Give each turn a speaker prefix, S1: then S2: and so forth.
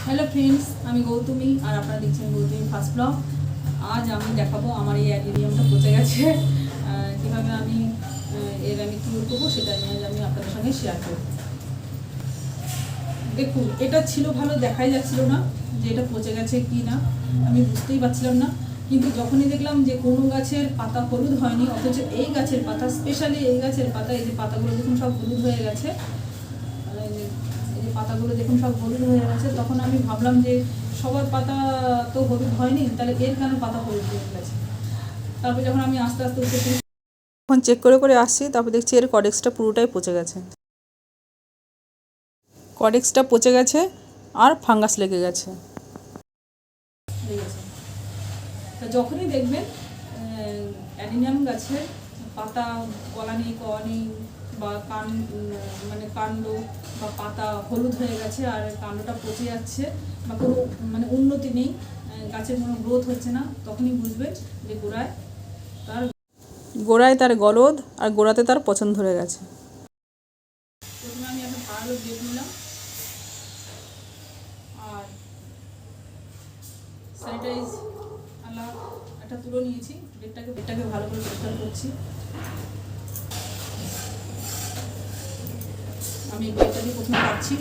S1: Hello friends, আমি গৌতমী আর আপনারা দেখছেন গৌতমী ফার্স্ট ব্লগ। আজ আমি দেখাবো আমার এই অ্যাডেনিয়ামটা পচে গেছে, কীভাবে আমি কিউর করবো সেটা নিয়ে আমি আপনাদের সঙ্গে শেয়ার করব। দেখুন, এটা ছিল ভালো, দেখাই যাচ্ছিল না যে এটা পচে গেছে কি না, আমি বুঝতেই পারছিলাম না। কিন্তু যখনই দেখলাম যে কোনো গাছের পাতা হলুদ হয়নি, অথচ এই গাছের পাতা, স্পেশালি এই গাছের পাতা, এই যে পাতাগুলো দেখুন সব হলুদ হয়ে গেছে, পাতাগুলো দেখুন সব হলুদ হয়ে গেছে, তখন আমি ভাবলাম যে সবার পাতা তো হলুদ হয়নি, তাহলে এর কেন পাতা হলুদ হয়ে গেছে। তারপর যখন আমি আস্তে আস্তে
S2: এখন চেক করে আসছি, তারপর দেখছি এর কডেক্সটা পুরোটাই পচে গেছে। কডেক্সটা পচে গেছে আর ফাঙ্গাস লেগে গেছে।
S1: যখনই দেখবেন অ্যাডিনিয়াম গাছের পাতা কলা নেই, কওয়া নেই, বা কাণ্ড বা পাতা হলুদ হয়ে গেছে আর কাণ্ডটা পচে যাচ্ছে, বা কোনো উন্নতি নেই, গাছের কোনো গ্রোথ হচ্ছে না, তখনই বুঝবেন যে
S2: গোড়ায় তার গলদ আর গোড়াতে তার পচন ধরে গেছে।
S1: প্রথমে আমি একটা ধারালো ব্লেড নিলাম আর স্যানিটাইজ আলা একটা তুলো নিয়েছি, ব্লেডটাকে ভালো করে পরিষ্কার করছি। আমি ব্লেডটাকে প্রথমে কাটছি।